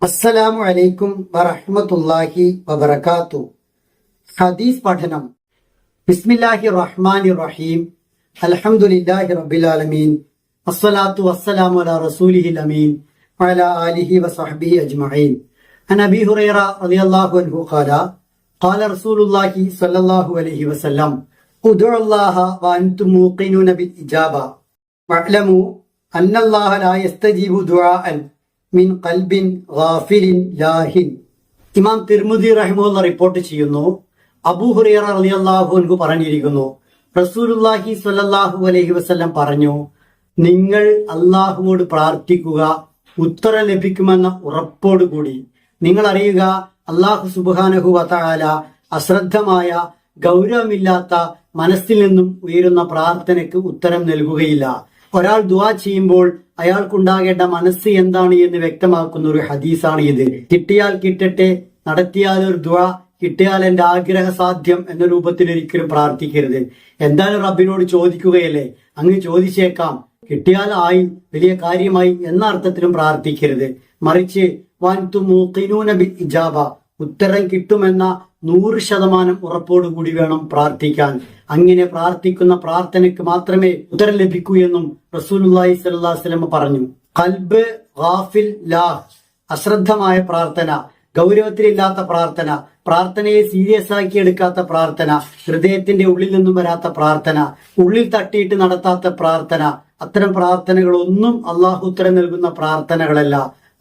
അസ്സലാമു അലൈക്കും വറഹ്മത്തുള്ളാഹി വബറകാത്തു. ഹദീസ് പഠനം. ബിസ്മില്ലാഹിർ റഹ്മാനിർ റഹീം. അൽഹംദുലില്ലാഹി റബ്ബിൽ ആലമീൻ. അസ്സലാത്തു വസ്സലാമു അലാ റസൂലിഹിൽ അമീൻ വഅലാ ആലിഹി വസഹ്ബിഹി അജ്മഈൻ. അൻ അബീ ഹുറൈറ റളിയല്ലാഹു അൻഹു ഖാല ഖാല റസൂലുള്ളാഹി സ്വല്ലല്ലാഹു അലൈഹി വസല്ലം ഉദ്ഉല്ലാഹ വഅൻതും മൂഖിനൂന ബിൽ ഇജാബ വഅലമു അന്നല്ലാഹ ലാ യസ്തജീബു ദുആഅൻ മിൻ ഖൽബിൻ ഗാഫിലിൻ ലാഹിൻ. ഇമാം തിർമിദി റഹിമഹുല്ലാ റിപ്പോർട്ട് ചെയ്യുന്നു, അബൂ ഹുറൈറ റളിയല്ലാഹു അൻഹു പറഞ്ഞിരിക്കുന്നു, റസൂലുള്ളാഹി സ്വല്ലല്ലാഹു അലൈഹി വസല്ലം പറഞ്ഞു, നിങ്ങൾ അല്ലാഹുവോട് പ്രാർത്ഥിക്കുക, ഉത്തരം ലഭിക്കുമെന്ന ഉറപ്പോടുകൂടി. നിങ്ങൾ അറിയുക, അല്ലാഹു സുബ്ഹാനഹു വ തആല അശ്രദ്ധമായ ഗൗരവമില്ലാത്ത മനസ്സിൽ നിന്നും ഉയരുന്ന പ്രാർത്ഥനയ്ക്ക് ഉത്തരം നൽകുകയില്ല. ഒരാൾ ദുആ ചെയ്യുമ്പോൾ അയാൾക്കുണ്ടാകേണ്ട മനസ്സ് എന്താണ് എന്ന് വ്യക്തമാക്കുന്ന ഒരു ഹദീസാണ് ഇത്. കിട്ടിയാൽ കിട്ടട്ടെ, നടത്തിയാൽ ഒരു ദുആ, കിട്ടിയാൽ എന്റെ ആഗ്രഹ സാധ്യം എന്ന രൂപത്തിൽ ഒരിക്കലും പ്രാർത്ഥിക്കരുത്. എന്തായാലും റബ്ബിനോട് ചോദിക്കുകയല്ലേ, അങ്ങ് ചോദിച്ചേക്കാം, കിട്ടിയാൽ ആയി, വലിയ കാര്യമായി എന്ന അർത്ഥത്തിലും പ്രാർത്ഥിക്കരുത്. മറിച്ച് വഅൻതും മൂഖിനൂന ബിൽ ഇജാബ, ഉത്തരം കിട്ടുമെന്ന 100% ഉറപ്പോടുകൂടി വേണം പ്രാർത്ഥിക്കാൻ. അങ്ങനെ പ്രാർത്ഥിക്കുന്ന പ്രാർത്ഥനയ്ക്ക് മാത്രമേ ഉത്തരം ലഭിക്കൂ എന്നും റസൂലുള്ളാഹി സ്വല്ലല്ലാഹു അലൈഹി വസല്ലം പറഞ്ഞു. ഖൽബ് ഗാഫിൽ ലാഹ്, അശ്രദ്ധമായ പ്രാർത്ഥന, ഗൗരവത്തിലില്ലാത്ത പ്രാർത്ഥന, പ്രാർത്ഥനയെ സീരിയസ് ആക്കി എടുക്കാത്ത പ്രാർത്ഥന, ഹൃദയത്തിന്റെ ഉള്ളിൽ നിന്നും വരാത്ത പ്രാർത്ഥന, ഉള്ളിൽ തട്ടിയിട്ട് നടത്താത്ത പ്രാർത്ഥന, അത്തരം പ്രാർത്ഥനകളൊന്നും അള്ളാഹു ഉത്തരം നൽകുന്ന പ്രാർത്ഥനകളല്ല.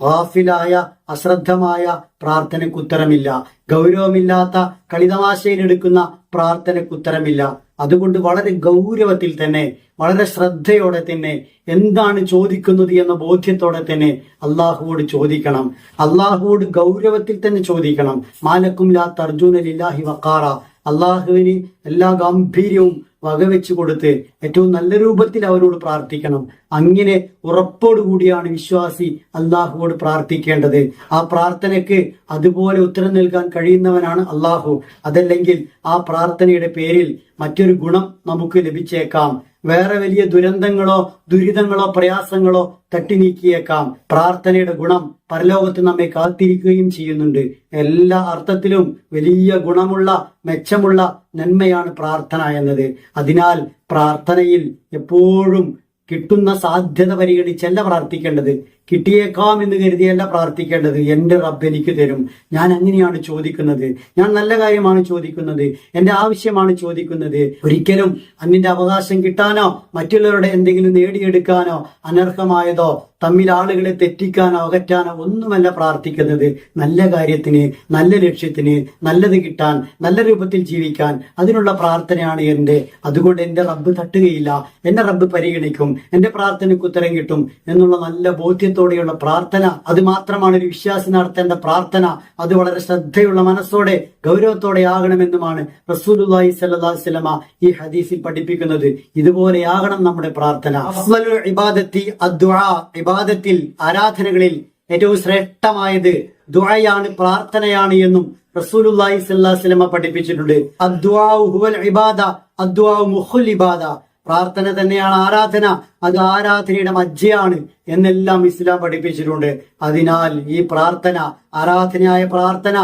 ഗാഫിലായ അശ്രദ്ധമായ പ്രാർത്ഥനയ്ക്ക് ഉത്തരമില്ല. ഗൗരവമില്ലാത്ത കളിതമാശയിലെടുക്കുന്ന പ്രാർത്ഥനയ്ക്ക് ഉത്തരമില്ല. അതുകൊണ്ട് വളരെ ഗൗരവത്തിൽ തന്നെ, വളരെ ശ്രദ്ധയോടെ തന്നെ, എന്താണ് ചോദിക്കുന്നത് എന്ന ബോധ്യത്തോടെ തന്നെ അള്ളാഹുവോട് ചോദിക്കണം. അള്ളാഹുവോട് ഗൗരവത്തിൽ തന്നെ ചോദിക്കണം. മാലക്കും ലാ തർജൂന ലില്ലാഹി വഖാറ, അള്ളാഹുവിന് എല്ലാ ഗാംഭീര്യവും വകവെച്ചു കൊടുത്ത് ഏറ്റവും നല്ല രൂപത്തിൽ അവരോട് പ്രാർത്ഥിക്കണം. അങ്ങനെ ഉറപ്പോടുകൂടിയാണ് വിശ്വാസി അള്ളാഹുവോട് പ്രാർത്ഥിക്കേണ്ടത്. ആ പ്രാർത്ഥനയ്ക്ക് അതുപോലെ ഉത്തരം നൽകാൻ കഴിയുന്നവനാണ് അള്ളാഹു. അതല്ലെങ്കിൽ ആ പ്രാർത്ഥനയുടെ പേരിൽ മറ്റൊരു ഗുണം നമുക്ക് ലഭിച്ചേക്കാം. വേറെ വലിയ ദുരന്തങ്ങളോ ദുരിതങ്ങളോ പ്രയാസങ്ങളോ തട്ടി നീക്കിയേക്കാം. പ്രാർത്ഥനയുടെ ഗുണം പരലോകത്ത് നമ്മെ കാത്തിരിക്കുകയും ചെയ്യുന്നുണ്ട്. എല്ലാ അർത്ഥത്തിലും വലിയ ഗുണമുള്ള, മെച്ചമുള്ള നന്മയാണ് പ്രാർത്ഥന എന്നത്. അതിനാൽ പ്രാർത്ഥനയിൽ എപ്പോഴും കിട്ടുന്ന സാധ്യത പരിഗണിച്ചല്ല പ്രാർത്ഥിക്കേണ്ടത്, കിട്ടിയേക്കാം എന്ന് കരുതിയല്ല പ്രാർത്ഥിക്കേണ്ടത്. എന്റെ റബ്ബ് എനിക്ക് തരും, ഞാൻ അങ്ങനെയാണ് ചോദിക്കുന്നത്, ഞാൻ നല്ല കാര്യമാണ് ചോദിക്കുന്നത്, എന്റെ ആവശ്യമാണ് ചോദിക്കുന്നത്. ഒരിക്കലും അന്നിന്റെ അവകാശം കിട്ടാനോ മറ്റുള്ളവരുടെ എന്തെങ്കിലും നേടിയെടുക്കാനോ അനർഹമായതോ തമ്മിൽ ആളുകളെ തെറ്റിക്കാനോ അകറ്റാനോ ഒന്നുമല്ല പ്രാർത്ഥിക്കുന്നത്. നല്ല കാര്യത്തിന്, നല്ല ലക്ഷ്യത്തിന്, നല്ലത് കിട്ടാൻ, നല്ല രൂപത്തിൽ ജീവിക്കാൻ, അതിനുള്ള പ്രാർത്ഥനയാണ് എന്റെ. അതുകൊണ്ട് എന്റെ റബ്ബ് തട്ടുകയില്ല, എന്റെ റബ്ബ് പരിഗണിക്കും, എന്റെ പ്രാർത്ഥനയ്ക്ക് ഉത്തരം കിട്ടും എന്നുള്ള നല്ല ബോധ്യത്തോടെയുള്ള പ്രാർത്ഥന, അത് മാത്രമാണ് ഒരു വിശ്വാസി നടത്തേണ്ട പ്രാർത്ഥന. അത് വളരെ ശ്രദ്ധയുള്ള മനസ്സോടെ ഗൗരവത്തോടെ ആകണമെന്നുമാണ് റസൂലുള്ളാഹി സ്വല്ലല്ലാഹു അലൈഹി വസല്ലം ഈ ഹദീസിൽ പഠിപ്പിക്കുന്നത്. ഇതുപോലെയാകണം നമ്മുടെ പ്രാർത്ഥന. അഫ്ളലുൽ ഇബാദത്തി അദ്ദുആ, ഇബാദത്തിൽ, ആരാധനകളിൽ ഏറ്റവും ശ്രേഷ്ഠമായത് ദുആയാണ്, പ്രാർത്ഥനയാണ് എന്നും റസൂലുള്ളാഹി സ്വല്ലല്ലാഹു അലൈഹി വസല്ലം പഠിപ്പിച്ചിട്ടുണ്ട്. അദ്ദുആഉ ഹുവൽ ഇബാദ, അദ്ദുആഉ മുഖുൽ ഇബാദ, പ്രാർത്ഥന തന്നെയാണ് ആരാധന, അത് ആരാധനയുടെ മജ്ജയാണ് എന്നെല്ലാം ഇസ്ലാം പഠിപ്പിച്ചിട്ടുണ്ട്. അതിനാൽ ഈ പ്രാർത്ഥന, ആരാധനയായ പ്രാർത്ഥന,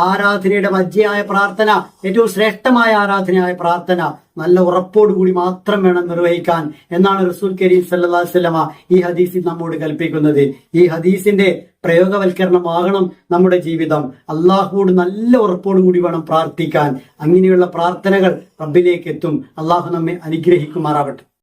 ആരാധനയുടെ മജ്ജയായ പ്രാർത്ഥന, ഏറ്റവും ശ്രേഷ്ഠമായ ആരാധനയായ പ്രാർത്ഥന നല്ല ഉറപ്പോടുകൂടി മാത്രം വേണം നിർവഹിക്കാൻ എന്നാണ് റസൂൽ കരീം സല്ലല്ലാഹു അലൈഹി വസല്ലം ഈ ഹദീസിൽ നമ്മോട് കൽപ്പിക്കുന്നത്. ഈ ഹദീസിന്റെ പ്രയോഗവൽക്കരണമാകണം നമ്മുടെ ജീവിതം. അള്ളാഹുവോട് നല്ല ഉറപ്പോടുകൂടി വേണം പ്രാർത്ഥിക്കാൻ. അങ്ങനെയുള്ള പ്രാർത്ഥനകൾ റബ്ബിലേക്ക് എത്തും. അള്ളാഹു നമ്മെ അനുഗ്രഹിക്കുമാറാവട്ടെ.